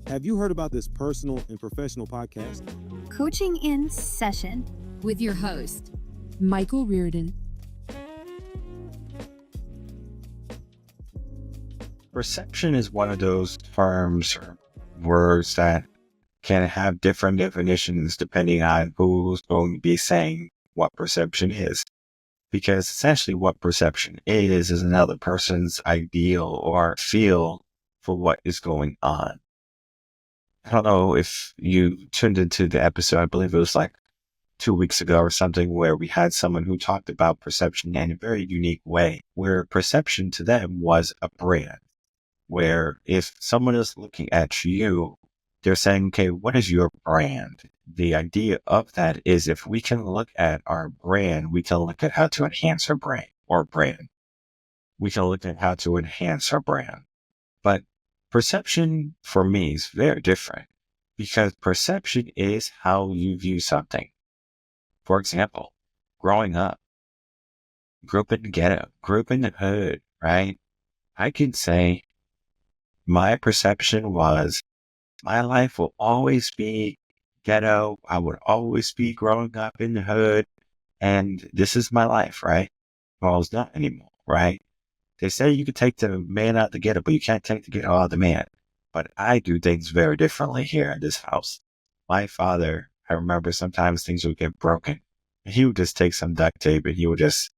Have you heard about this personal and professional podcast? Coaching in Session with your host, Michael Rearden. Perception is one of those terms or words that can have different definitions depending on who's going to be saying what perception is. Because essentially what perception is another person's ideal or feel for what is going on. I don't know if you tuned into the episode, I believe it was like 2 weeks ago or something, where we had someone who talked about perception in a very unique way, where perception to them was a brand. Where if someone is looking at you, they're saying, okay, what is your brand? The idea of that is if we can look at our brand, we can look at how to enhance our brand or brand. We can look at how to enhance our brand. But perception for me is very different because perception is how you view something. For example, growing up, grew up in the ghetto, grew up in the hood, right? I could say my perception was my life will always be ghetto. I would always be growing up in the hood. And this is my life, right? Well, it's not anymore, right? They say you can take the man out of the ghetto, but you can't take the ghetto out of the man. But I do things very differently here in this house. My father, I remember sometimes things would get broken. He would just take some duct tape and he would just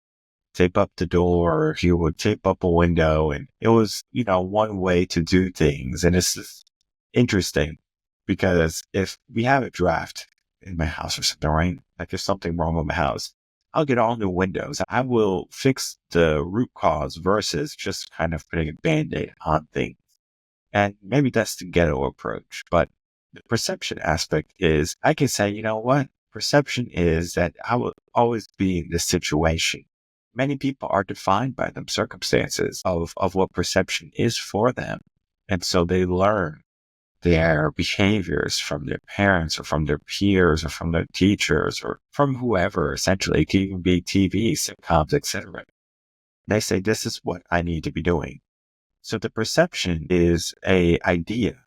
tape up the door, or he would tape up a window. And it was, one way to do things. And it's just interesting because if we have a draft in my house or something, right? Like there's something wrong with my house, I'll get all new windows. I will fix the root cause versus just kind of putting a Band-Aid on things. And maybe that's the ghetto approach. But the perception aspect is I can say, you know what? Perception is that I will always be in this situation. Many people are defined by them circumstances of what perception is for them. And so they learn their behaviors from their parents or from their peers or from their teachers or from whoever. Essentially, it can even be TV, sitcoms, etc. They say, this is what I need to be doing. So the perception is a idea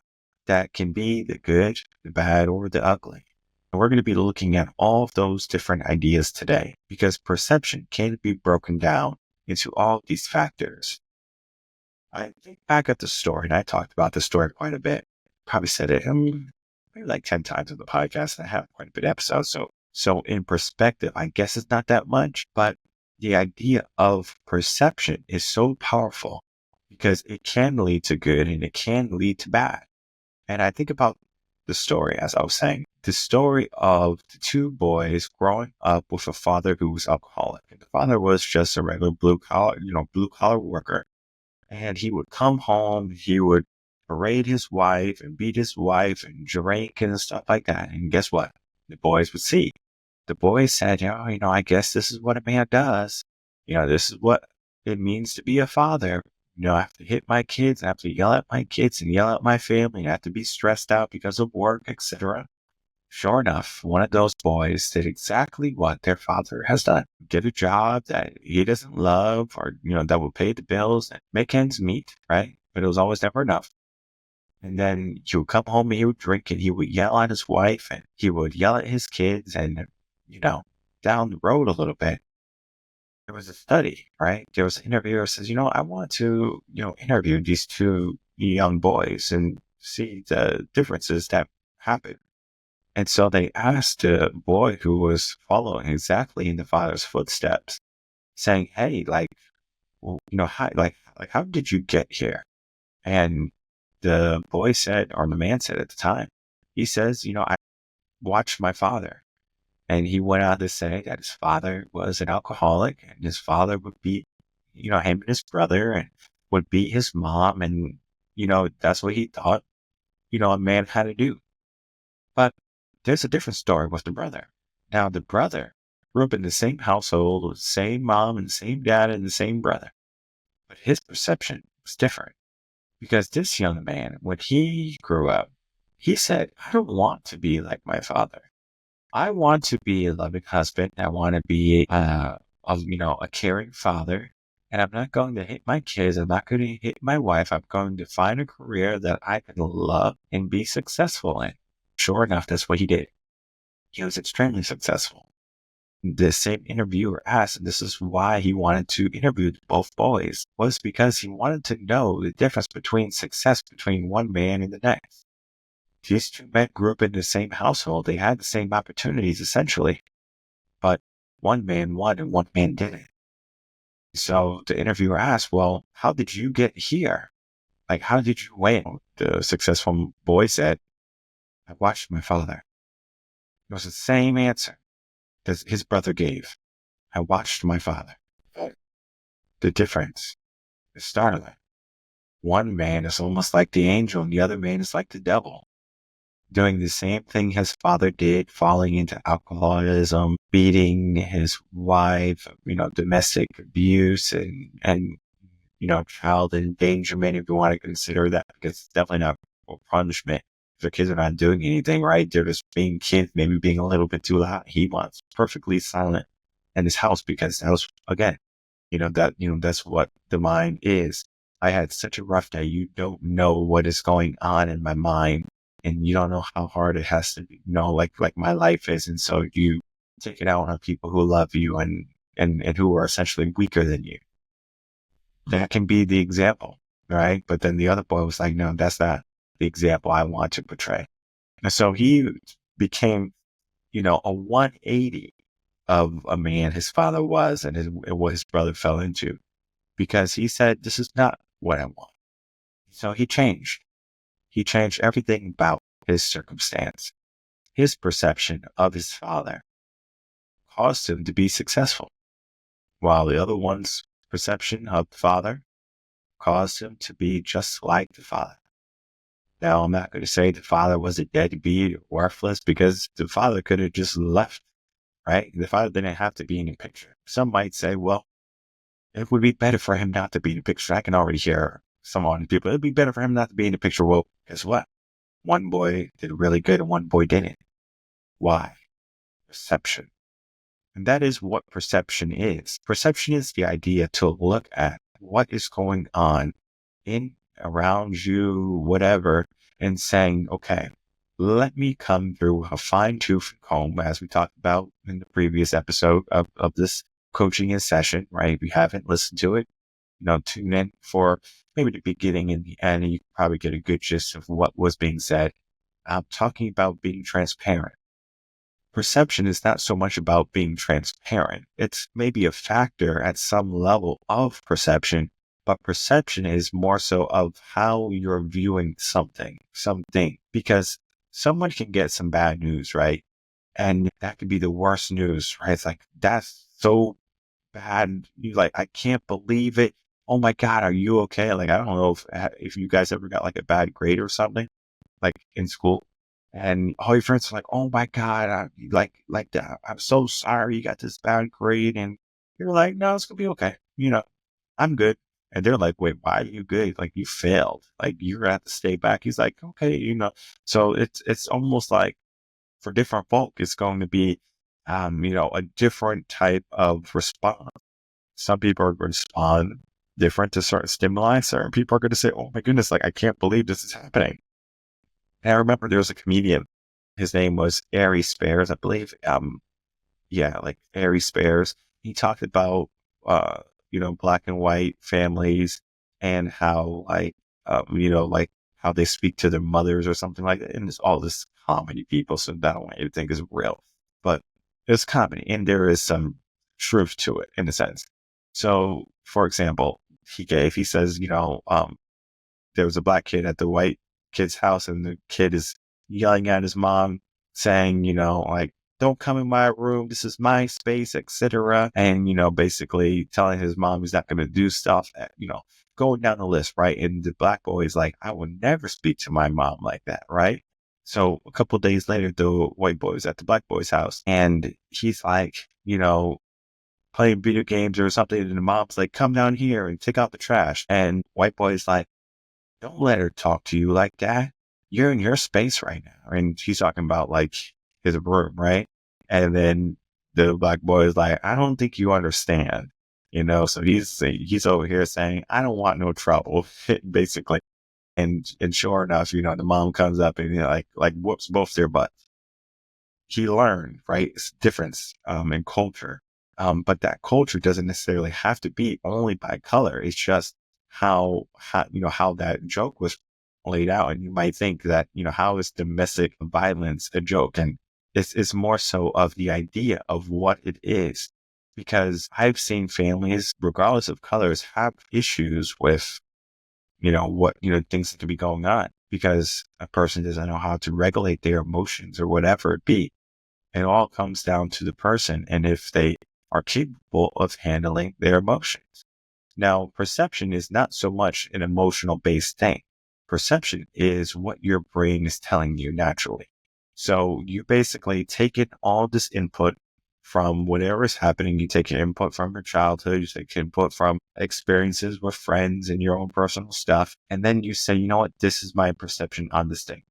that can be the good, the bad, or the ugly. And we're going to be looking at all of those different ideas today because perception can be broken down into all of these factors. I think back at the story, and I talked about the story quite a bit. Probably said it maybe like 10 times in the podcast, and I have quite a bit of episodes. So in perspective, I guess it's not that much, but the idea of perception is so powerful because it can lead to good and it can lead to bad. And I think about the story, as I was saying, the story of the two boys growing up with a father who was alcoholic. And the father was just a regular blue collar worker. And he would come home, he would berate his wife and beat his wife and drink and stuff like that. And guess what? The boys would see. The boys said, I guess this is what a man does. This is what it means to be a father. I have to hit my kids. I have to yell at my kids and yell at my family. I have to be stressed out because of work, etc. Sure enough, one of those boys did exactly what their father has done. Get a job that he doesn't love or, that will pay the bills and make ends meet, right? But it was always never enough. And then he would come home and he would drink and he would yell at his wife and he would yell at his kids and, down the road a little bit. There was a study, right? There was an interviewer who says, I want to, interview these two young boys and see the differences that happen. And so they asked the boy who was following exactly in the father's footsteps, saying, hey, how did you get here? And the boy said, or the man said at the time, he says, I watched my father. And he went on to say that his father was an alcoholic and his father would beat, him and his brother and would beat his mom. And, that's what he thought, a man had to do. But there's a different story with the brother. Now, the brother grew up in the same household with the same mom and the same dad and the same brother. But his perception was different because this young man, when he grew up, he said, I don't want to be like my father. I want to be a loving husband. I want to be, a caring father. And I'm not going to hit my kids. I'm not going to hit my wife. I'm going to find a career that I can love and be successful in. Sure enough, that's what he did. He was extremely successful. The same interviewer asked, and this is why he wanted to interview both boys, was because he wanted to know the difference between success between one man and the next. These two men grew up in the same household. They had the same opportunities, essentially, but one man won and one man didn't. So the interviewer asked, well, how did you get here? Like, how did you win? The successful boy said, I watched my father. It was the same answer that his brother gave. I watched my father. The difference is startling. One man is almost like the angel and the other man is like the devil. Doing the same thing his father did, falling into alcoholism, beating his wife, domestic abuse and child endangerment, if you want to consider that, because it's definitely not a punishment. If the kids are not doing anything right, they're just being kids, maybe being a little bit too loud. He wants perfectly silent in his house because that was, again, that's what the mind is. I had such a rough day. You don't know what is going on in my mind, and you don't know how hard it has to be, like my life is. And so you take it out on people who love you and who are essentially weaker than you. That can be the example, right? But then the other boy was like, no, that's not the example I want to portray. And so he became, a 180 of a man his father was and what his brother fell into, because he said, this is not what I want. So he changed. He changed everything about his circumstance. His perception of his father caused him to be successful, while the other one's perception of the father caused him to be just like the father. Now, I'm not going to say the father was a deadbeat or worthless, because the father could have just left, right? The father didn't have to be in the picture. Some might say, well, it would be better for him not to be in the picture. I can already hear some other people. It'd be better for him not to be in the picture. Well, guess what? One boy did really good and one boy didn't. Why? Perception. And that is what perception is. Perception is the idea to look at what is going on in, around you, whatever, and saying, okay, let me come through a fine-tooth comb, as we talked about in the previous episode of this coaching in session, right? If you haven't listened to it, tune in for maybe the beginning and the end, and you can probably get a good gist of what was being said. I'm talking about being transparent. Perception is not so much about being transparent. It's maybe a factor at some level of perception, but perception is more so of how you're viewing something, because someone can get some bad news, right? And that could be the worst news, right? It's like, that's so bad. You like, I can't believe it. Oh my God, are you okay? Like, I don't know if you guys ever got like a bad grade or something, like in school. And all your friends are like, oh my God, I'm so sorry you got this bad grade. And you're like, no, it's gonna be okay. I'm good. And they're like, wait, why are you good? Like, you failed. Like, you're gonna have to stay back. He's like, okay. So it's almost like for different folk, it's going to be, a different type of response. Some people are going to respond different to certain stimuli. Certain people are going to say, oh my goodness, like, I can't believe this is happening. And I remember there was a comedian. His name was Ari Spears, I believe. Like Ari Spears. He talked about, black and white families and how, like how they speak to their mothers or something like that. And it's all this comedy, people. So I don't want you to think it's real, but it's comedy, and there is some truth to it in a sense. So, for example, he says, there was a black kid at the white kid's house, and the kid is yelling at his mom, saying, like, don't come in my room. This is my space, etc. And, basically telling his mom he's not going to do stuff, going down the list, right? And the black boy is like, I will never speak to my mom like that, right? So a couple of days later, the white boy is at the black boy's house, and he's like, playing video games or something. And the mom's like, come down here and take out the trash. And white boy's like, don't let her talk to you like that. You're in your space right now. And she's talking about like his room, right? And then the black boy is like, I don't think you understand. So he's over here saying, I don't want no trouble, basically. And sure enough, the mom comes up and like whoops both their butts. He learned, right? It's difference in culture. But that culture doesn't necessarily have to be only by color. It's just how that joke was laid out. And you might think that, how is domestic violence a joke? And it's more so of the idea of what it is. Because I've seen families, regardless of colors, have issues with, things that could be going on because a person doesn't know how to regulate their emotions or whatever it be. It all comes down to the person and if they are capable of handling their emotions. Now, perception is not so much an emotional based thing. Perception is what your brain is telling you naturally. So you basically take in all this input from whatever is happening. You take your input from your childhood, you take input from experiences with friends and your own personal stuff. And then you say, you know what, this is my perception on this thing.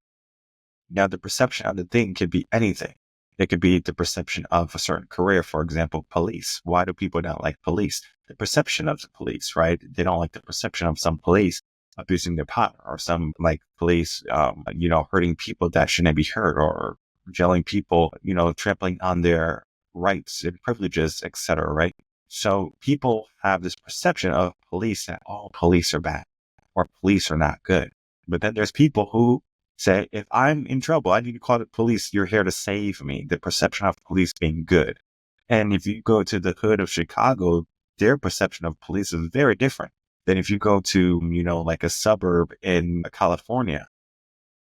Now, the perception on the thing could be anything. It could be the perception of a certain career, for example, police. Why do people not like police? The perception of the police, right? They don't like the perception of some police abusing their power or some like police, hurting people that shouldn't be hurt or jailing people, trampling on their rights and privileges, etc. Right? So people have this perception of police that all police are bad or police are not good. But then there's people who say, if I'm in trouble, I need to call the police. You're here to save me. The perception of police being good. And if you go to the hood of Chicago, their perception of police is very different than if you go to, like a suburb in California.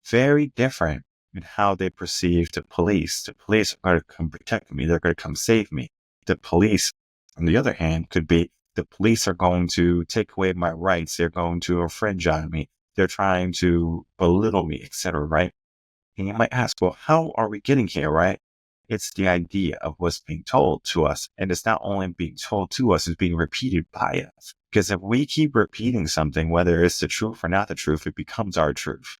Very different in how they perceive the police. The police are going to come protect me. They're going to come save me. The police, on the other hand, could be the police are going to take away my rights. They're going to infringe on me. They're trying to belittle me, etc. Right? And you might ask, well, how are we getting here, right? It's the idea of what's being told to us. And it's not only being told to us, it's being repeated by us. Because if we keep repeating something, whether it's the truth or not the truth, it becomes our truth.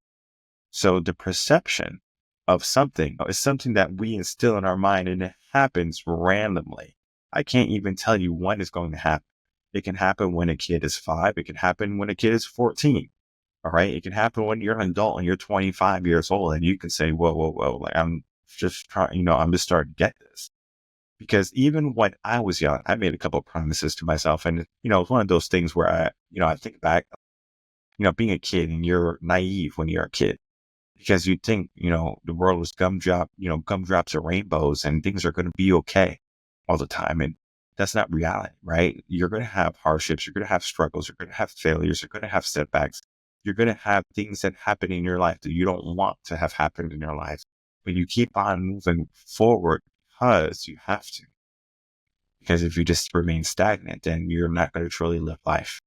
So the perception of something is something that we instill in our mind and it happens randomly. I can't even tell you when it's going to happen. It can happen when a kid is 5. It can happen when a kid is 14. All right. It can happen when you're an adult and you're 25 years old and you can say, whoa, whoa, whoa. Like I'm just trying, I'm just starting to get this. Because even when I was young, I made a couple of promises to myself. And, it's one of those things where I think back, being a kid and you're naive when you're a kid because you think, the world is gumdrops or rainbows and things are going to be okay all the time. And that's not reality, right? You're going to have hardships. You're going to have struggles. You're going to have failures. You're going to have setbacks. You're going to have things that happen in your life that you don't want to have happened in your life, but you keep on moving forward because you have to. Because if you just remain stagnant, then you're not going to truly live life.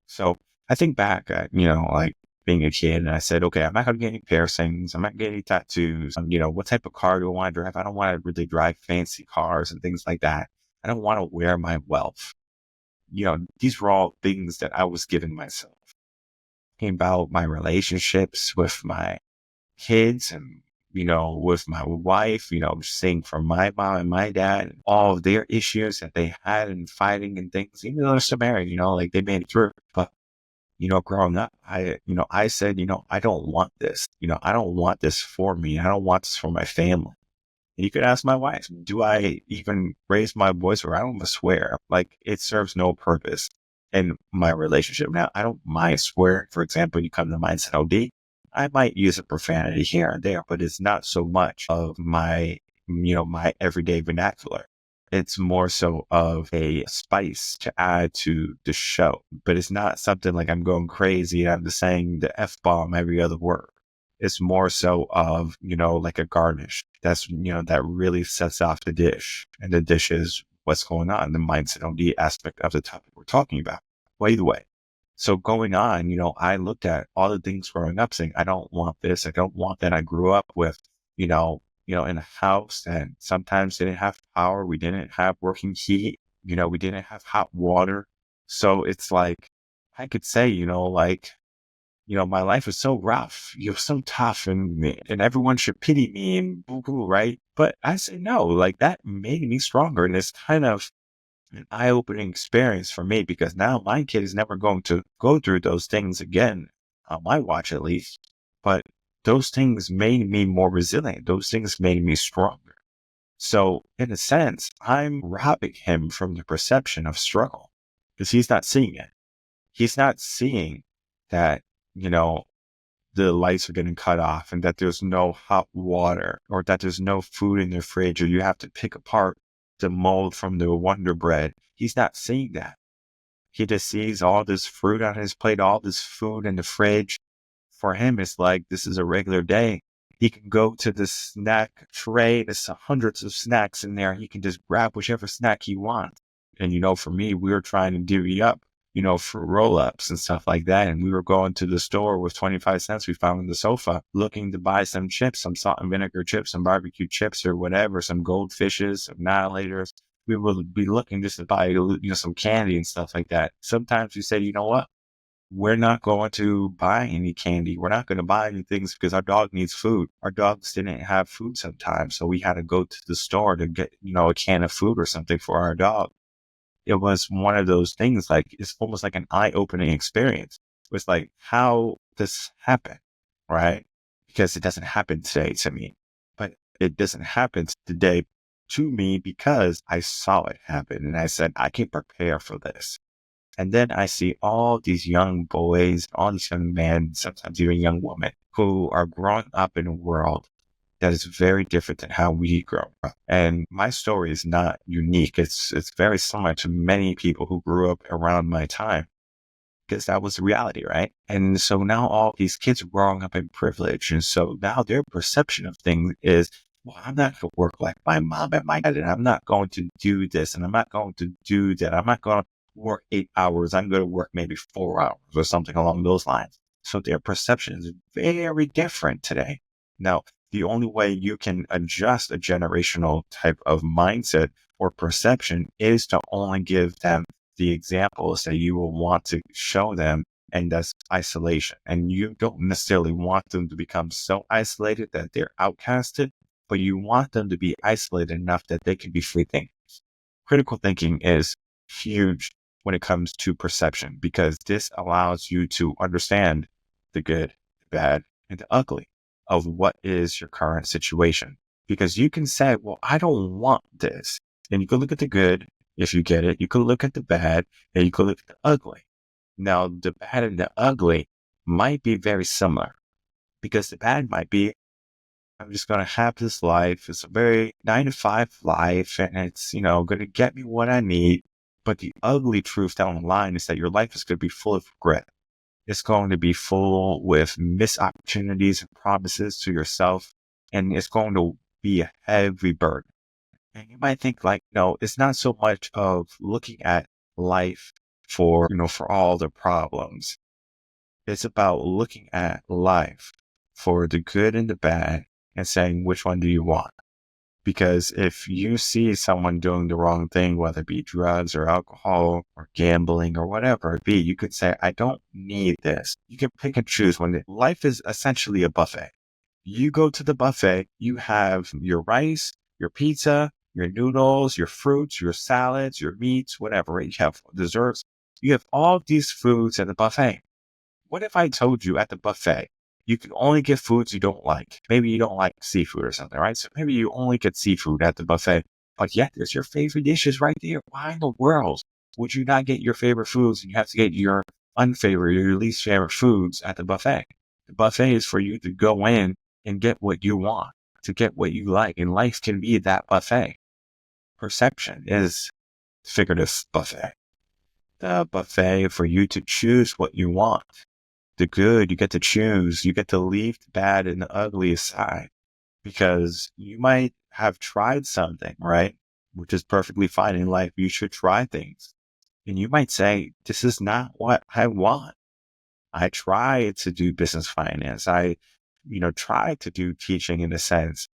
So I think back at, like being a kid and I said, okay, I'm not going to get any piercings. I'm not getting any tattoos. What type of car do I want to drive? I don't want to really drive fancy cars and things like that. I don't want to wear my wealth. These were all things that I was giving myself. About my relationships with my kids and, with my wife, seeing from my mom and my dad, all of their issues that they had and fighting and things, even though they're still married, like they made it through. But, growing up, I said, I don't want this, I don't want this for me. I don't want this for my family. And you could ask my wife, do I even raise my voice or I don't swear? Like it serves no purpose in my relationship. Now, I don't mind swearing. For example, you come to Mindset OD, I might use a profanity here and there, but it's not so much of my, my everyday vernacular. It's more so of a spice to add to the show, but it's not something like I'm going crazy and I'm just saying the F-bomb every other word. It's more so of, like a garnish. That's, that really sets off the dish. And the dish is what's going on, the mindset on the aspect of the topic we're talking about. Well, either way. So going on, I looked at all the things growing up saying, I don't want this. I don't want that. I grew up with, in a house that sometimes didn't have power. We didn't have working heat. We didn't have hot water. So it's like, I could say, my life is so rough. You're so tough and everyone should pity me and boo-hoo, right? But I say no, like that made me stronger. And it's kind of, an eye-opening experience for me because now my kid is never going to go through those things again, on my watch at least. But those things made me more resilient. Those things made me stronger. So in a sense, I'm robbing him from the perception of struggle because he's not seeing it. He's not seeing that, you know, the lights are getting cut off and that there's no hot water or that there's no food in the fridge or you have to pick apart the mold from the Wonder Bread. He's not seeing that. He just sees all this fruit on his plate, all this food in the fridge. For him, it's like this is a regular day. He can go to the snack tray. There's hundreds of snacks in there. He can just grab whichever snack he wants. And, for me, we were trying to divvy up, for roll-ups and stuff like that. And we were going to the store with 25 cents we found on the sofa, looking to buy some chips, some salt and vinegar chips, some barbecue chips or whatever, some goldfishes, some annihilators. We would be looking just to buy, some candy and stuff like that. Sometimes we say, you know what? We're not going to buy any candy. We're not going to buy any things because our dog needs food. Our dogs didn't have food sometimes. So we had to go to the store to get, a can of food or something for our dog. It was one of those things, like, it's almost like an eye-opening experience. It was like, how this happened, right? Because it doesn't happen today to me, but it doesn't happen today to me because I saw it happen and I said, I can prepare for this. And then I see all these young boys, all these young men, sometimes even young women who are growing up in a world that is very different than how we grow up. And my story is not unique. It's very similar to many people who grew up around my time because that was the reality, right? And so now all these kids are growing up in privilege. And so now their perception of things is, well, I'm not going to work like my mom and my dad, and I'm not going to do this, and I'm not going to do that. I'm not going to work 8 hours. I'm going to work maybe 4 hours or something along those lines. So their perception is very different today. Now, the only way you can adjust a generational type of mindset or perception is to only give them the examples that you will want to show them, and that's isolation. And you don't necessarily want them to become so isolated that they're outcasted, but you want them to be isolated enough that they can be free thinkers. Critical thinking is huge when it comes to perception because this allows you to understand the good, the bad, and the ugly of what is your current situation. Because you can say, well, I don't want this. And you can look at the good, if you get it. You can look at the bad, and you can look at the ugly. Now, the bad and the ugly might be very similar because the bad might be, I'm just going to have this life. It's a very 9-to-5 life, and it's, going to get me what I need. But the ugly truth down the line is that your life is going to be full of regret. It's going to be full with missed opportunities and promises to yourself, and it's going to be a heavy burden. And you might think like, no, it's not so much of looking at life for, for all the problems. It's about looking at life for the good and the bad and saying, which one do you want? Because if you see someone doing the wrong thing, whether it be drugs or alcohol or gambling or whatever it be, you could say, I don't need this. You can pick and choose when life is essentially a buffet. You go to the buffet, you have your rice, your pizza, your noodles, your fruits, your salads, your meats, whatever. You have desserts. You have all these foods at the buffet. What if I told you at the buffet, you can only get foods you don't like? Maybe you don't like seafood or something, right? So maybe you only get seafood at the buffet, but yet there's your favorite dishes right there. Why in the world would you not get your favorite foods and you have to get your unfavorite, your least favorite foods at the buffet? The buffet is for you to go in and get what you want, to get what you like. And life can be that buffet. Perception is figurative buffet. The buffet for you to choose what you want. The good, you get to choose. You get to leave the bad and the ugly aside because you might have tried something, right? Which is perfectly fine in life. You should try things. And you might say, this is not what I want. I tried to do business finance. I, tried to do teaching in a sense.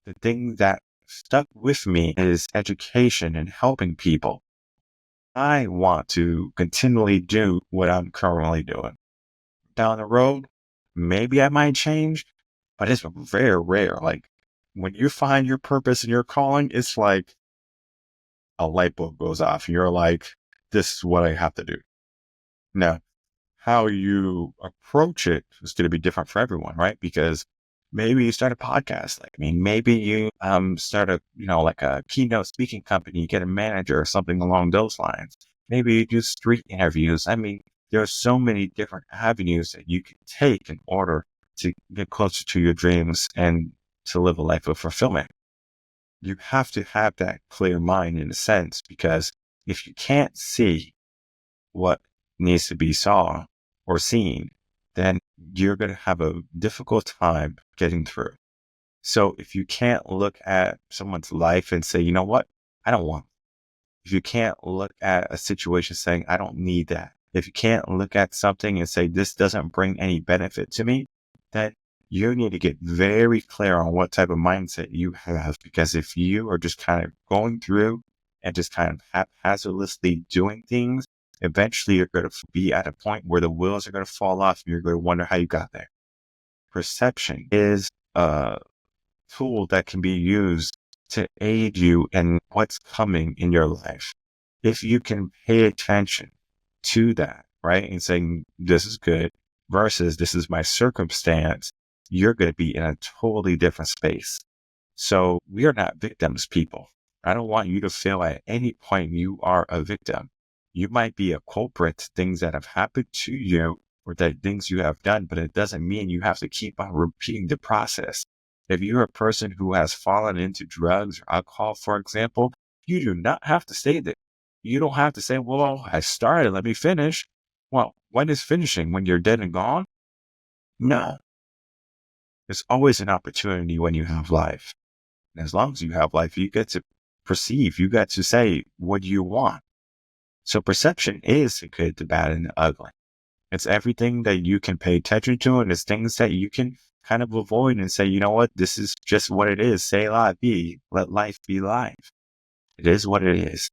The thing that stuck with me is education and helping people. I want to continually do what I'm currently doing. Down the road, maybe I might change, but it's very rare. Like when you find your purpose and your calling, it's like a light bulb goes off and you're like, this is what I have to do. Now, how you approach it is going to be different for everyone, right? Because maybe you start a podcast. Like, I mean, maybe you start a, like a keynote speaking company, you get a manager or something along those lines. Maybe you do street interviews. I mean, there are so many different avenues that you can take in order to get closer to your dreams and to live a life of fulfillment. You have to have that clear mind in a sense, because if you can't see what needs to be saw or seen, then you're going to have a difficult time getting through. So if you can't look at someone's life and say, you know what, I don't want it. If you can't look at a situation saying, I don't need that. If you can't look at something and say, this doesn't bring any benefit to me, then you need to get very clear on what type of mindset you have. Because if you are just kind of going through and just kind of haphazardly doing things, eventually you're going to be at a point where the wheels are going to fall off and you're going to wonder how you got there. Perception is a tool that can be used to aid you in what's coming in your life. If you can pay attention to that, right, and saying, this is good versus this is my circumstance, you're going to be in a totally different space. So we are not victims, people. I don't want you to feel at any point you are a victim. You might be a culprit to things that have happened to you or that things you have done, but it doesn't mean you have to keep on repeating the process. If you're a person who has fallen into drugs or alcohol, for example, you do not have to stay there. You don't have to say, well, I started, let me finish. Well, when is finishing? When you're dead and gone? No. There's always an opportunity when you have life. And as long as you have life, you get to perceive, you get to say, what do you want? So perception is the good, the bad, and the ugly. It's everything that you can pay attention to, and it's things that you can kind of avoid and say, you know what, this is just what it is. Say la vie, let life be life. It is what it is.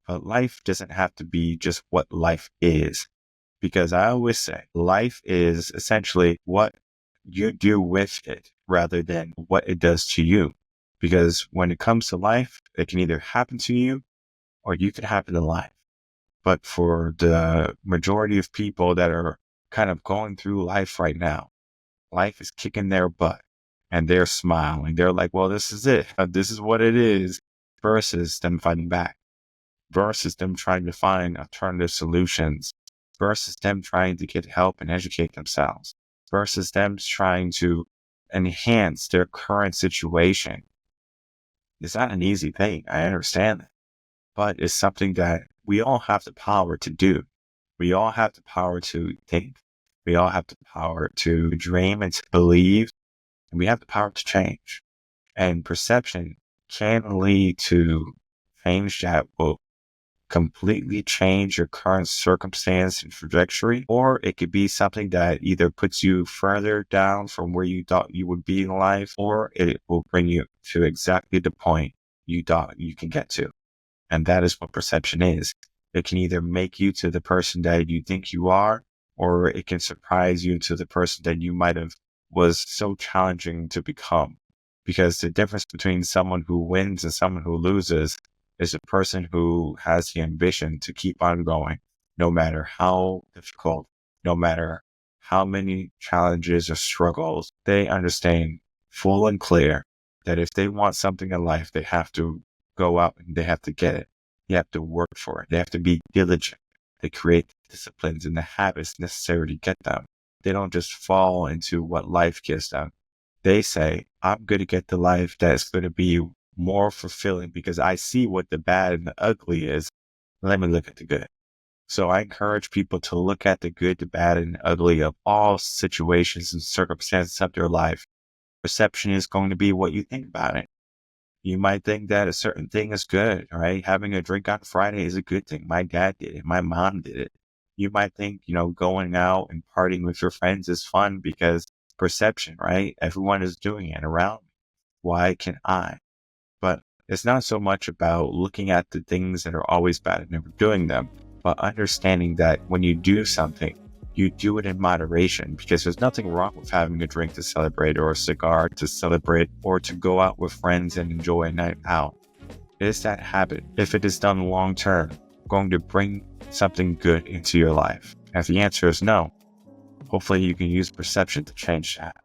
But life doesn't have to be just what life is. Because I always say life is essentially what you do with it rather than what it does to you. Because when it comes to life, it can either happen to you or you can happen to life. But for the majority of people that are kind of going through life right now, life is kicking their butt and they're smiling. They're like, well, this is it. This is what it is, versus them fighting back, versus them trying to find alternative solutions, versus them trying to get help and educate themselves, versus them trying to enhance their current situation. It's not an easy thing. I understand that. But it's something that we all have the power to do. We all have the power to think. We all have the power to dream and to believe. And we have the power to change. And perception can lead to change that will completely change your current circumstance and trajectory, or it could be something that either puts you further down from where you thought you would be in life, or it will bring you to exactly the point you thought you can get to. And that is what perception is. It can either make you to the person that you think you are, or it can surprise you to the person that you might have was so challenging to become. Because the difference between someone who wins and someone who loses is a person who has the ambition to keep on going, no matter how difficult, no matter how many challenges or struggles. They understand full and clear that if they want something in life, they have to go out and they have to get it. They have to work for it. They have to be diligent. They create the disciplines and the habits necessary to get them. They don't just fall into what life gives them. They say, I'm going to get the life that's going to be more fulfilling because I see what the bad and the ugly is. Let me look at the good. So I encourage people to look at the good, the bad, and the ugly of all situations and circumstances of their life. Perception is going to be what you think about it. You might think that a certain thing is good, right? Having a drink on Friday is a good thing. My dad did it. My mom did it. You might think, going out and partying with your friends is fun because perception, right? Everyone is doing it around me. Why can I? But it's not so much about looking at the things that are always bad and never doing them, but understanding that when you do something, you do it in moderation, because there's nothing wrong with having a drink to celebrate or a cigar to celebrate or to go out with friends and enjoy a night out. Is that habit, if it is done long term, going to bring something good into your life? If the answer is no, hopefully you can use perception to change that.